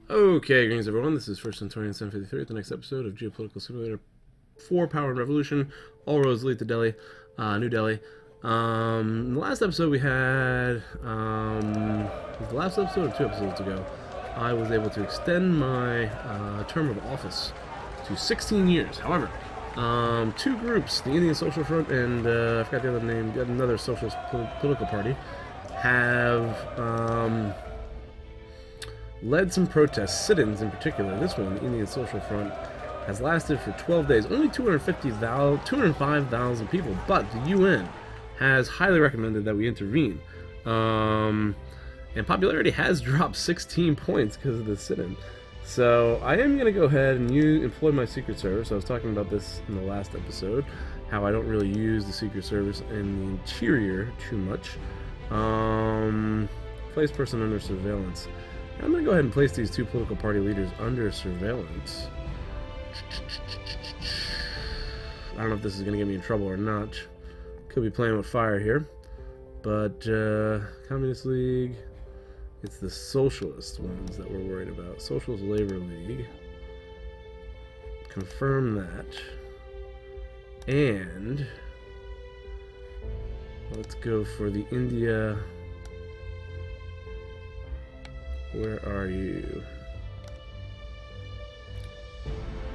Okay, greetings everyone. This is First Centurion 753 at the next episode of Geopolitical Simulator 4 Power and Revolution. All roads lead to Delhi, New Delhi. In the last episode we had, the last episode or 2 episodes ago, I was able to extend my term of office to 16 years. However, 2 groups, the Indian Social Front and I forgot the other name, another socialist political party, have led some protests, sit-ins in particular. This one, the Indian Social Front, has lasted for 12 days. Only 205,000 people, but the UN has highly recommended that we intervene. And popularity has dropped 16 points because of the sit-in. So I am going to go ahead and employ my Secret Service. I was talking about this in the last episode, how I don't really use the Secret Service in the interior too much. Place person under surveillance. I'm going to go ahead and place these 2 political party leaders under surveillance. I don't know if this is going to get me in trouble or not. Could be playing with fire here. But, Communist League, it's the socialist ones that we're worried about. Socialist Labor League. Confirm that. And let's go for the India. Where are you?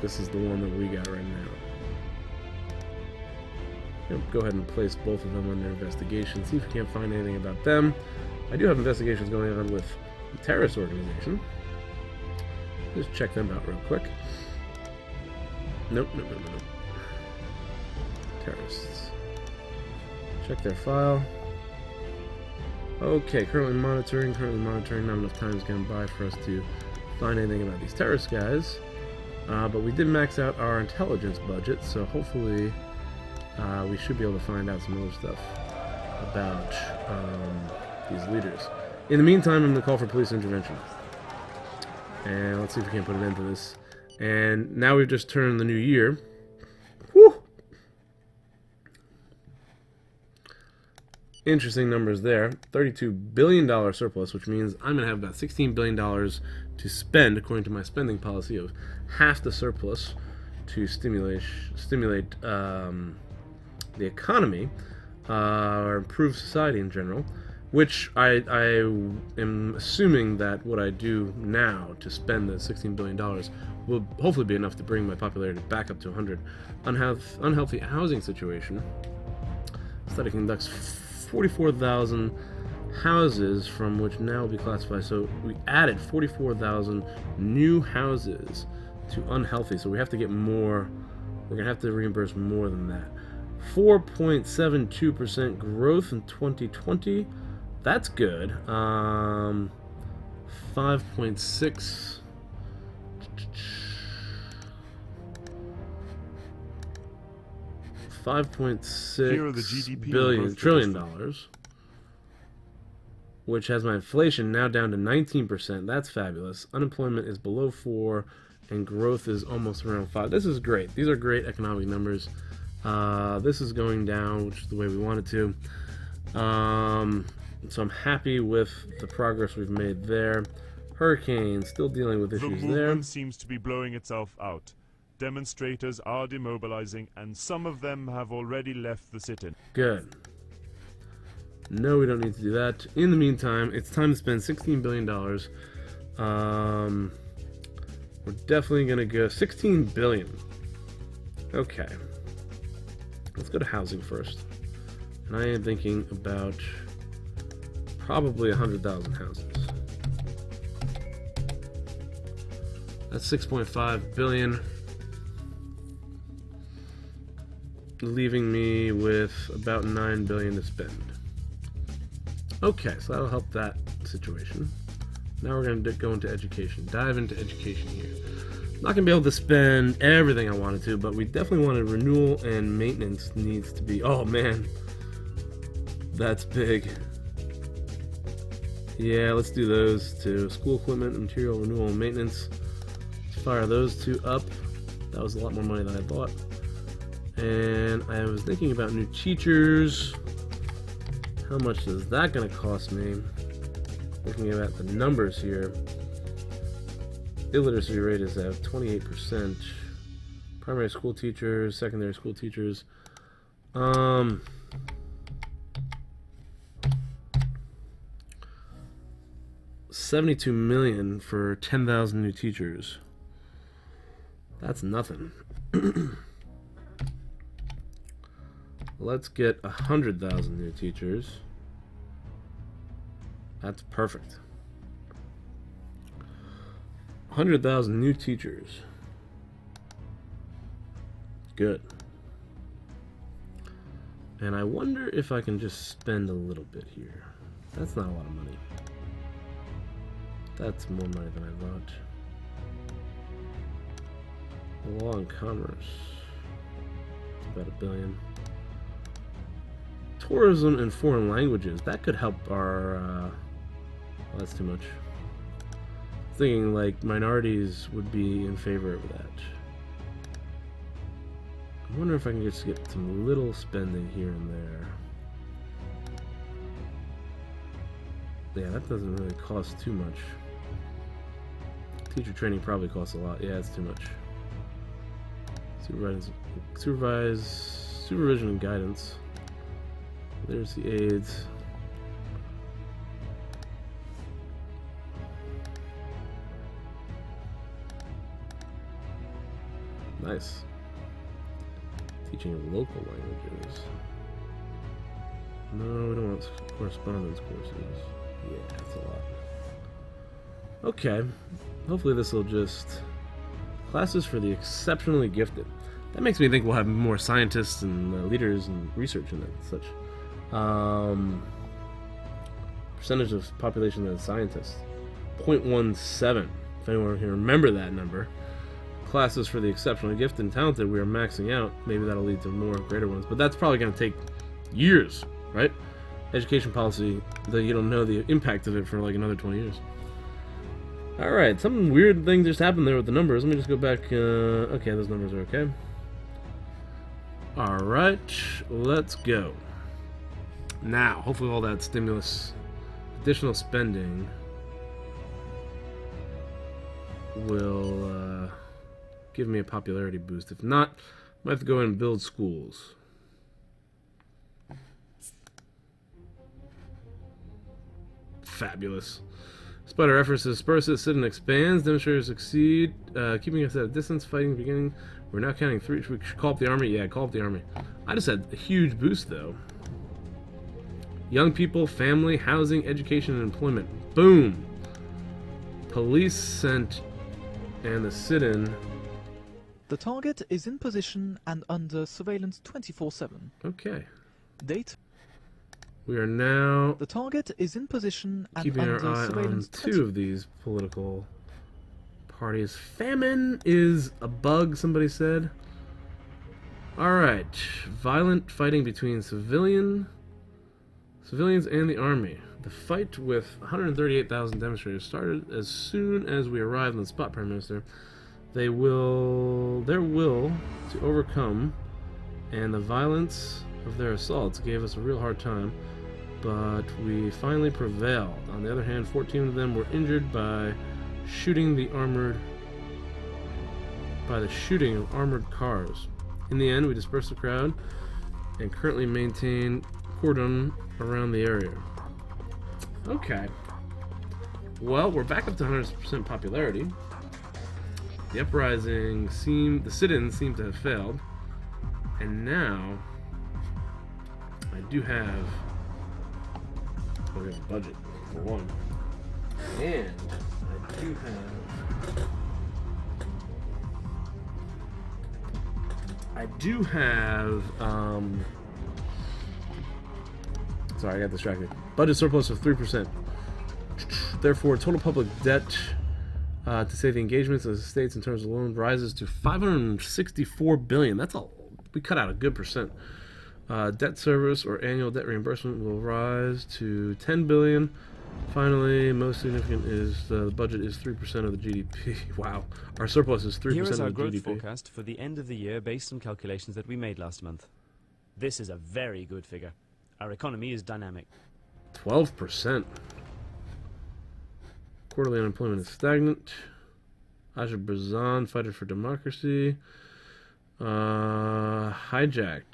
This is the one that we got right now. Go ahead and place both of them under investigation. See if we can't find anything about them. I do have investigations going on with the terrorist organization. Just check them out real quick. Nope. Terrorists. Check their file. Okay, currently monitoring. Not enough time is going by for us to find anything about these terrorist guys. But we did max out our intelligence budget, so hopefully we should be able to find out some other stuff about these leaders. In the meantime, I'm going to call for police intervention. And let's see if we can put an end to this. And now we've just turned the new year. Whew! Interesting numbers there. $32 billion surplus, which means I'm going to have about $16 billion to spend, according to my spending policy of half the surplus to stimulate the economy or improve society in general, which I am assuming that what I do now to spend the $16 billion will hopefully be enough to bring my popularity back up to 100. Unhealthy housing situation. Study conducts 44,000 houses from which now will be classified. So we added 44,000 new houses to unhealthy. So we have to get more. We're going to have to reimburse more than that. 4.72% growth in 2020. That's good. 5.6. $5.6 trillion, which has my inflation now down to 19%. That's fabulous. Unemployment is below 4, and growth is almost around 5. This is great. These are great economic numbers. This is going down, which is the way we want it to. So I'm happy with the progress we've made there. Hurricane, still dealing with issues there. The movement seems to be blowing itself out. Demonstrators are demobilizing, and some of them have already left the sit-in. Good. No, we don't need to do that. In the meantime, it's time to spend $16 billion. We're definitely going to go $16 billion. Okay. Let's go to housing first. And I am thinking about probably 100,000 houses. That's $6.5 billion. Leaving me with about $9 billion to spend. Okay, so that'll help that situation. Now we're going to go into education. Dive into education here. Not going to be able to spend everything I wanted to, but we definitely wanted renewal and maintenance needs to be... Oh, man. That's big. Yeah, let's do those two. School equipment, material renewal, and maintenance. Let's fire those 2 up. That was a lot more money than I thought. And I was thinking about new teachers. How much is that going to cost me? Looking at the numbers here. Illiteracy rate is at 28%. Primary school teachers, secondary school teachers. 72 million for 10,000 new teachers. That's nothing. Let's get 100,000 new teachers. That's perfect. 100,000 new teachers. Good. And I wonder if I can just spend a little bit here. That's not a lot of money. That's more money than I thought. Law and commerce. It's about $1 billion. Tourism and foreign languages. That could help our... well, that's too much. Thinking like minorities would be in favor of that. I wonder if I can just get some little spending here and there. Yeah, that doesn't really cost too much. Teacher training probably costs a lot. Yeah, it's too much. Supervision and guidance. There's the aids. Nice. Teaching of local languages. No, we don't want correspondence courses. Yeah, that's a lot. Okay. Hopefully this will just... Classes for the exceptionally gifted. That makes me think we'll have more scientists and leaders and research in it and such. Percentage of population that is scientists. 0.17. If anyone can remember that number. Classes for the exceptionally gifted and talented, we are maxing out. Maybe that'll lead to more greater ones. But that's probably going to take years, right? Education policy, that you don't know the impact of it for like another 20 years. Alright, some weird thing just happened there with the numbers. Let me just go back. Okay, those numbers are okay. Alright, let's go. Now, hopefully all that stimulus, additional spending will give me a popularity boost. If not, I might have to go in and build schools. Fabulous. Despite our efforts to disperse it, sit and expands. Demonstrators succeed, keeping us at a distance, fighting beginning. We're now counting 3. We should call up the army. Yeah, call up the army. I just had a huge boost, though. Young people, family, housing, education, and employment. Boom! Police sent, and the sit-in. The target is in position and under surveillance 24/7. Okay. Date. We are now The target is in position and keeping under our eye on surveillance 2 of these political parties. Famine is a bug, somebody said. Alright. Violent fighting between civilians and the army. The fight with 138,000 demonstrators started as soon as we arrived on the spot, Prime Minister. Their will to overcome and the violence of their assaults gave us a real hard time, but we finally prevailed. On the other hand, 14 of them were injured by the shooting of armored cars. In the end, we dispersed the crowd and currently maintain cordon around the area. Okay. Well, we're back up to 100% popularity. The uprising the sit-ins seem to have failed. And now, I do have... we have a budget, for one. And I do have... sorry, I got distracted. Budget surplus of 3%. Therefore, total public debt, to say the engagements of the states in terms of loans, rises to $564 billion. That's all. We cut out a good percent. Debt service or annual debt reimbursement will rise to $10 billion. Finally, most significant is the budget is 3% of the GDP. Wow, our surplus is 3% of the GDP. Here is our growth forecast for the end of the year based on calculations that we made last month. This is a very good figure. Our economy is dynamic. 12%. Quarterly unemployment is stagnant. Azerbaijan, fighter for democracy. Hijacked.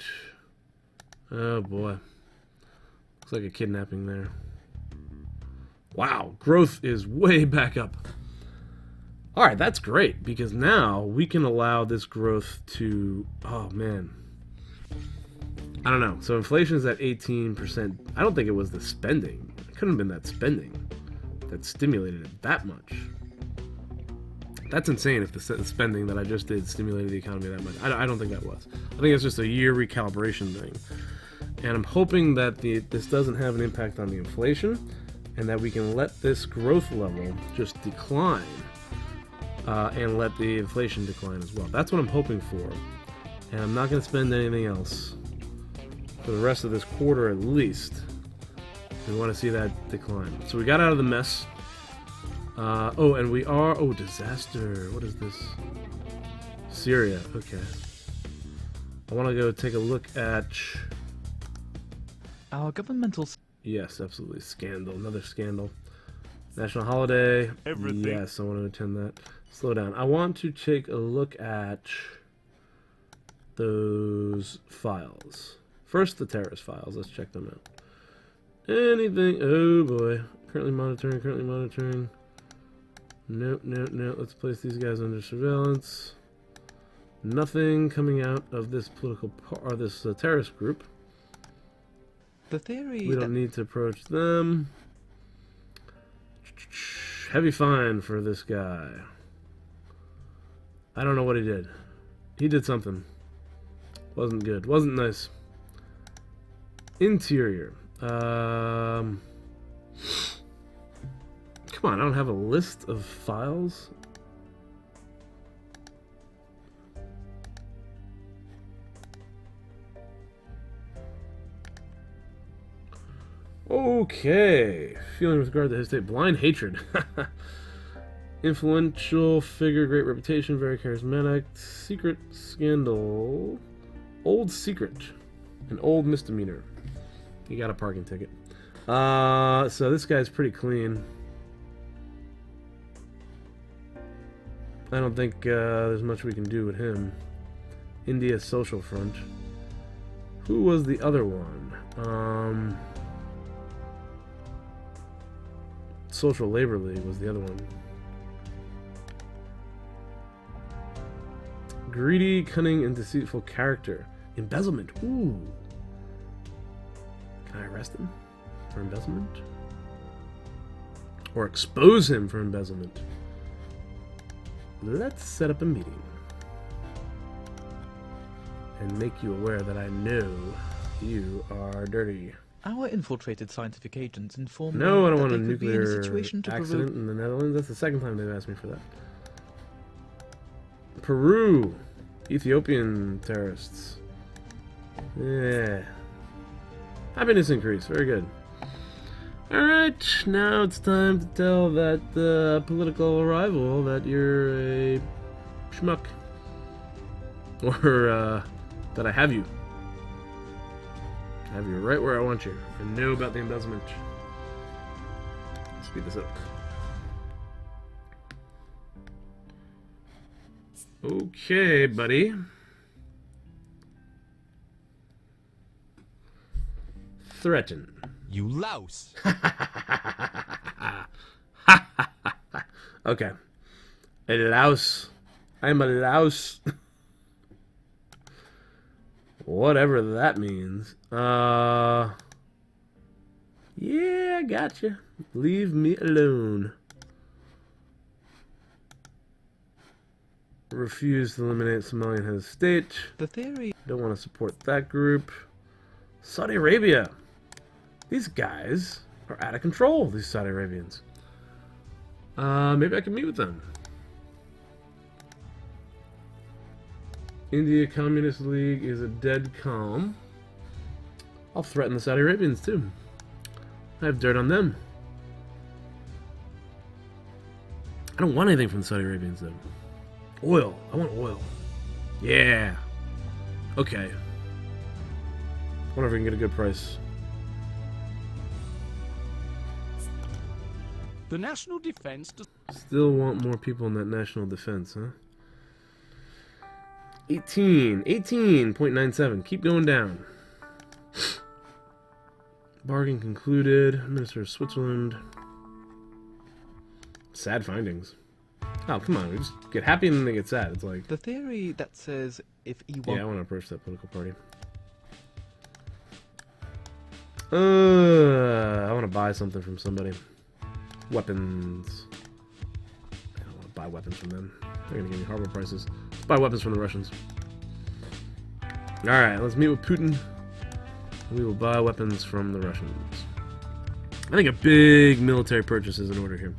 Oh boy. Looks like a kidnapping there. Wow, growth is way back up. Alright, that's great, because now we can allow this growth to... Oh, man. I don't know. So inflation is at 18%. I don't think it was the spending. It couldn't have been that spending that stimulated it that much. That's insane if the spending that I just did stimulated the economy that much. I don't think that was. I think it's just a year recalibration thing. And I'm hoping that this doesn't have an impact on the inflation, and that we can let this growth level just decline, and let the inflation decline as well. That's what I'm hoping for. And I'm not going to spend anything else for the rest of this quarter at least. We want to see that decline. So we got out of the mess. Oh, and we are... Oh, disaster. What is this? Syria. Okay. I want to go take a look at... Our governmental... Yes, absolutely. Scandal. Another scandal. National holiday. Everything. Yes, I want to attend that. Slow down. I want to take a look at those files. First, the terrorist files. Let's check them out. Anything... Oh, boy. Currently monitoring. No. Let's place these guys under surveillance. Nothing coming out of this political or this terrorist group. The theory We don't need to approach them. Heavy fine for this guy. I don't know what he did. He did something. Wasn't good. Wasn't nice. Interior. Come on, I don't have a list of files. Okay. Feeling with regard to his state. Blind hatred. Influential figure, great reputation, very charismatic. Secret scandal. Old secret. An old misdemeanor. He got a parking ticket. So this guy's pretty clean. I don't think there's much we can do with him. India Social Front. Who was the other one? Social Labor League was the other one. Greedy, cunning, and deceitful character. Embezzlement. Ooh. Can I arrest him for embezzlement? Or expose him for embezzlement? Let's set up a meeting. And make you aware that I know you are dirty. Our infiltrated scientific agents informed No, I don't that want a they could be in a nuclear situation to accident provoke... in the Netherlands. That's the second time they've asked me for that. Peru. Ethiopian terrorists. Yeah. Happiness increase. Very good. Alright, now it's time to tell that political rival that you're a schmuck. Or, that I have you. I have you right where I want you. And know about the embezzlement. Speed this up. Okay, buddy. Threaten. You louse! Okay. A louse. I'm a louse. Whatever that means. Yeah, I gotcha. Leave me alone. Refuse to eliminate Somalian head of state. The theory... Don't want to support that group. Saudi Arabia. These guys are out of control, these Saudi Arabians. Maybe I can meet with them. India Communist League is a dead calm. I'll threaten the Saudi Arabians too. I have dirt on them. I don't want anything from the Saudi Arabians though. Oil. I want oil. Yeah. Okay. Wonder if we can get a good price. The national defense does... Still want more people in that national defense, huh? 18.97. Keep going down. Bargain concluded. Minister of Switzerland. Sad findings. Oh, come on. We just get happy and then they get sad. It's like... The theory that says if E1... Yeah, I want to approach that political party. I want to buy something from somebody. Weapons. I don't want to buy weapons from them. They're going to give me horrible prices. Let's buy weapons from the Russians. Alright, let's meet with Putin. We will buy weapons from the Russians. I think a big military purchase is in order here.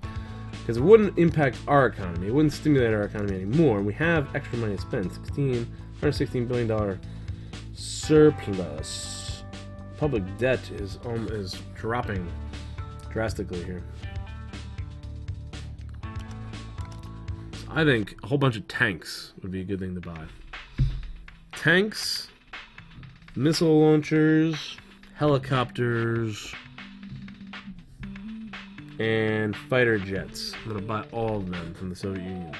Because it wouldn't impact our economy. It wouldn't stimulate our economy anymore. And we have extra money to spend. $116 billion surplus. Public debt is dropping drastically here. So I think a whole bunch of tanks would be a good thing to buy. Tanks, missile launchers, helicopters, and fighter jets. I'm gonna buy all of them from the Soviet Union.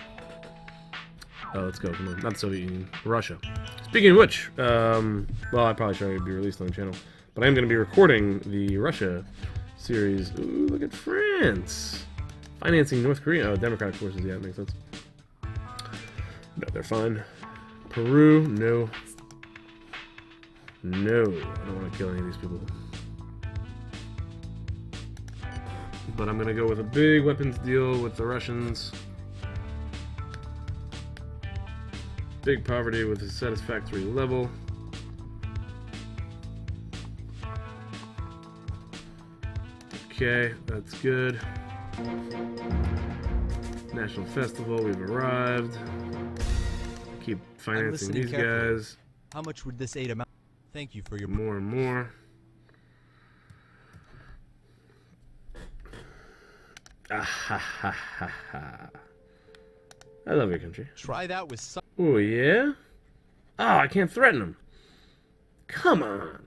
Oh, let's go. Come on. Not the Soviet Union. Russia. Speaking of which, well, I probably should already be released on the channel, but I am going to be recording the Russia series. Ooh, look at France. Financing North Korea. Oh, Democratic forces. Yeah, that makes sense. No, they're fine. Peru. No. No. I don't want to kill any of these people. But I'm going to go with a big weapons deal with the Russians. Big poverty with a satisfactory level. Okay, that's good. National Festival, we've arrived. Keep financing these guys. How much would this aid amount? Thank you for your... More and more. Ah, ha, ha, ha, ha. I love your country. Try that with some... Oh, yeah? Oh, I can't threaten him. Come on.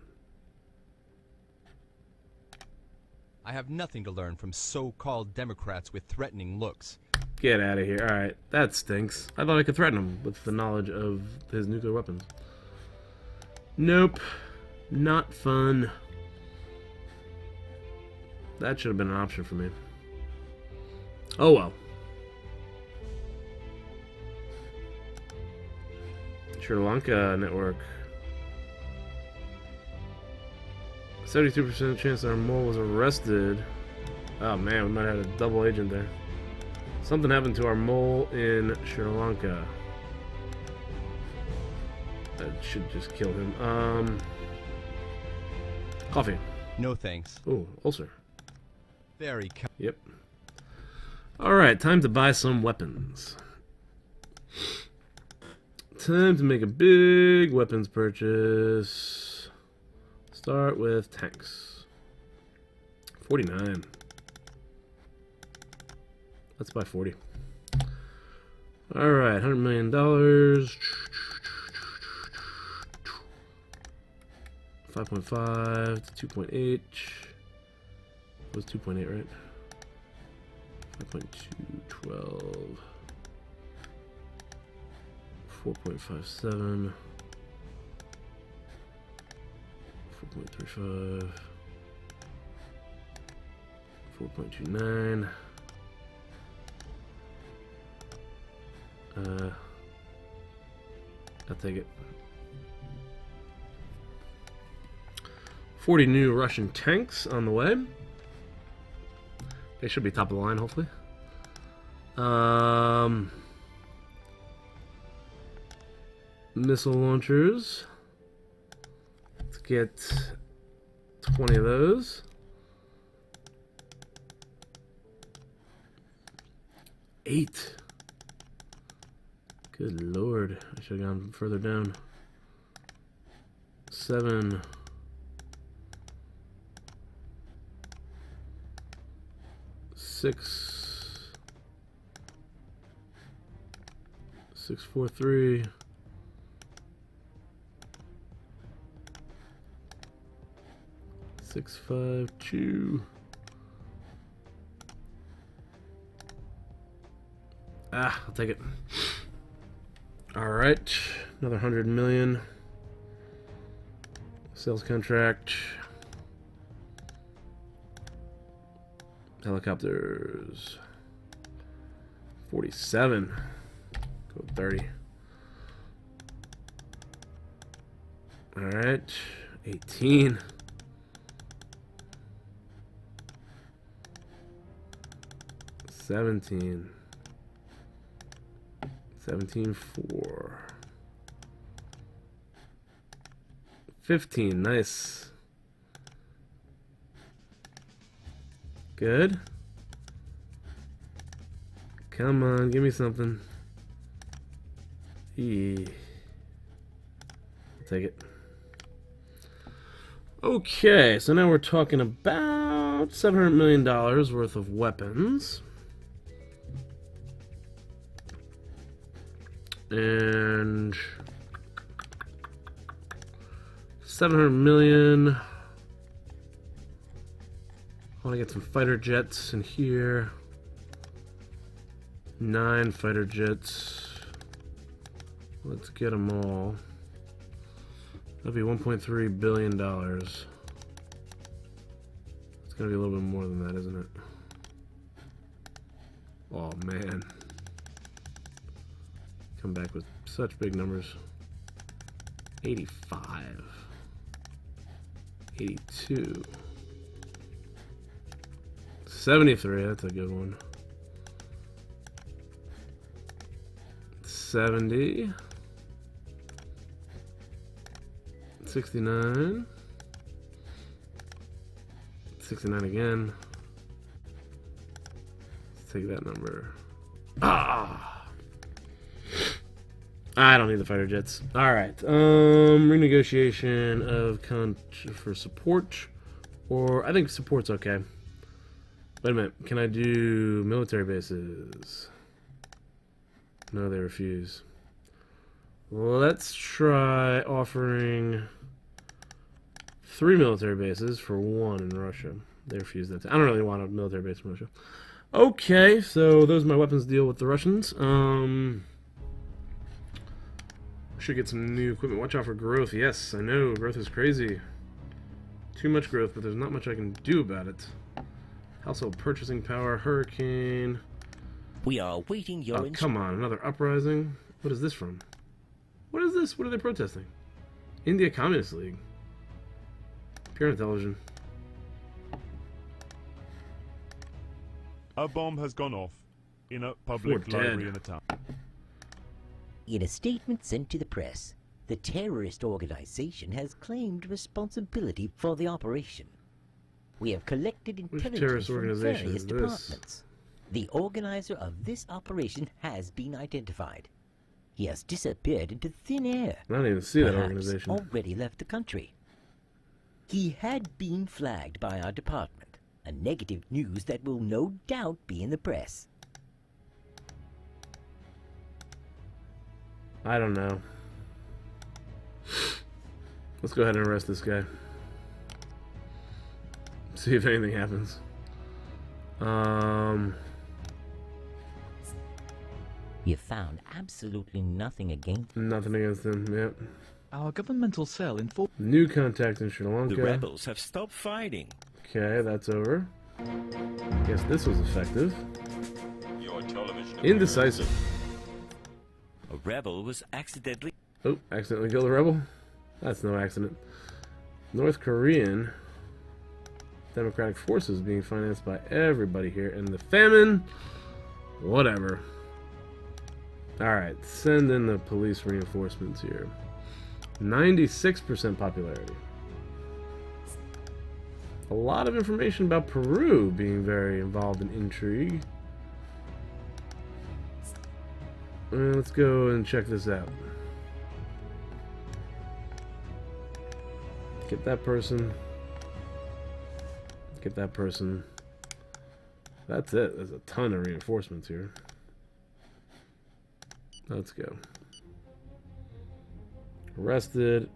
I have nothing to learn from so-called Democrats with threatening looks. Get out of here. Alright, that stinks. I thought I could threaten him with the knowledge of his nuclear weapons. Nope. Not fun. That should have been an option for me. Oh well. Sri Lanka network. 72% chance that our mole was arrested. Oh man, we might have had a double agent there. Something happened to our mole in Sri Lanka. That should just kill him. Coffee. No thanks. Ooh, ulcer. Very... Yep. Alright, time to buy some weapons. Time to make a big weapons purchase. Start with tanks. 49. Let's buy 40. Alright, $100 million. 5.5 to 2.8. It was 2.8, right? 5.2, 12. 4.57. 4.35. 4.29. I'll take it. 40 new Russian tanks on the way. They should be top of the line, hopefully. Missile launchers. Let's get 20 of those. 8. Good lord. I should have gone further down. 7. 6. 643. 652. I'll take it. Alright. Another 100 million. Sales contract. Helicopters. 47. Go 30. Alright. 18. 17. 17.4. 15. Nice. Good. Come on, give me something. I'll take it. Okay, so now we're talking about $700 million worth of weapons. And 700 million. I want to get some fighter jets in here. 9 fighter jets. Let's get them all. That'd be $1.3 billion. It's gonna be a little bit more than that, isn't it? Oh man. Come back with such big numbers. 85. 82. 73, that's a good one. 70. 69. 69 again. Let's take that number. I don't need the fighter jets. Alright. Renegotiation of for support. Or I think support's okay. Wait a minute. Can I do military bases? No, they refuse. Let's try offering 3 military bases for 1 in Russia. They refuse that. I don't really want a military base in Russia. Okay, so those are my weapons deal with the Russians. Should get some new equipment. Watch out for growth. Yes, I know. Growth is crazy. Too much growth, but there's not much I can do about it. Household purchasing power. Hurricane. We are awaiting your come on. Another uprising. What is this from? What is this? What are they protesting? India Communist League. Pure on television. A bomb has gone off in a public library in the town. In a statement sent to the press, the terrorist organization has claimed responsibility for the operation. We have collected intelligence from various departments. The organizer of this operation has been identified. He has disappeared into thin air. I don't even see that Perhaps organization. Already left the country. He had been flagged by our department. A negative news that will no doubt be in the press. I don't know. Let's go ahead and arrest this guy. See if anything happens. You found absolutely nothing against Nothing against him, yep. Our governmental cell informed. New contact in Sri Lanka. The rebels have stopped fighting. Okay, that's over. Guess this was effective. Your television. Indecisive. A rebel was accidentally. Oh, accidentally killed a rebel? That's no accident. North Korean democratic forces being financed by everybody here. And the famine? Whatever. Alright, send in the police reinforcements here. 96% popularity. A lot of information about Peru being very involved in intrigue. Let's go and check this out. Get that person. Get that person. That's it. There's a ton of reinforcements here. Let's go. Arrested.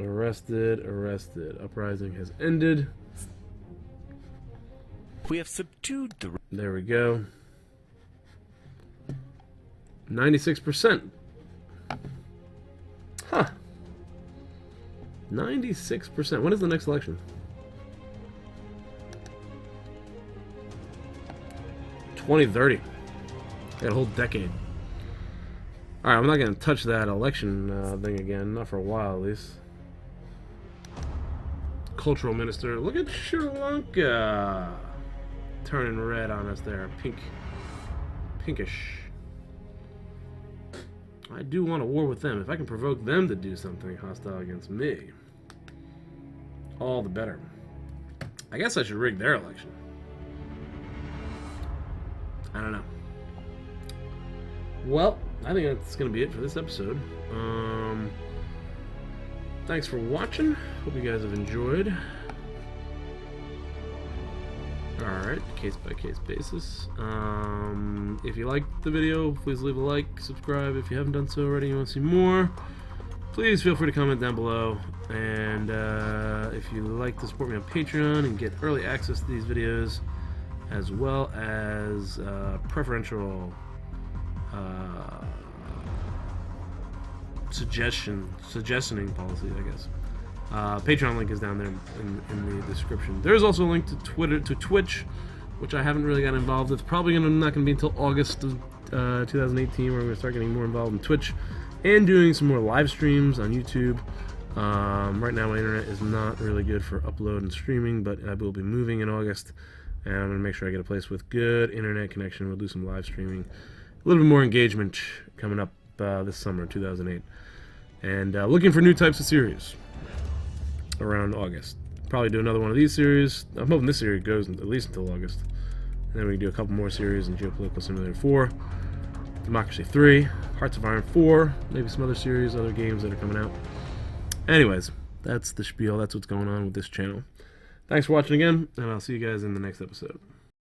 Arrested. Arrested. Uprising has ended. We have subdued the. There we go. 96%. Huh. 96%. When is the next election? 2030. Got a whole decade. Alright, I'm not going to touch that election thing again. Not for a while, at least. Cultural minister. Look at Sri Lanka. Turning red on us there. Pinkish. I do want a war with them. If I can provoke them to do something hostile against me, all the better. I guess I should rig their election. I don't know. Well, I think that's going to be it for this episode. Thanks for watching. Hope you guys have enjoyed. Alright, case-by-case basis. If you liked the video, please leave a like, subscribe if you haven't done so already and you want to see more. Please feel free to comment down below. And if you like to support me on Patreon and get early access to these videos, as well as preferential suggestioning policies, I guess. Patreon link is down there in the description. There's also a link to Twitch, which I haven't really got involved with. Probably not going to be until August of 2018, where I'm going to start getting more involved in Twitch and doing some more live streams on YouTube. Right now my internet is not really good for upload and streaming, but I will be moving in August, and I'm going to make sure I get a place with good internet connection. We'll do some live streaming, a little bit more engagement coming up this summer, 2008, and looking for new types of series around August. Probably do another one of these series. I'm hoping this series goes at least until August, and then we can do a couple more series in Geopolitical Simulator 4, Democracy 3, Hearts of Iron 4, maybe some other series, other games that are coming out. Anyways, that's the spiel. That's what's going on with this channel. Thanks for watching again, and I'll see you guys in the next episode.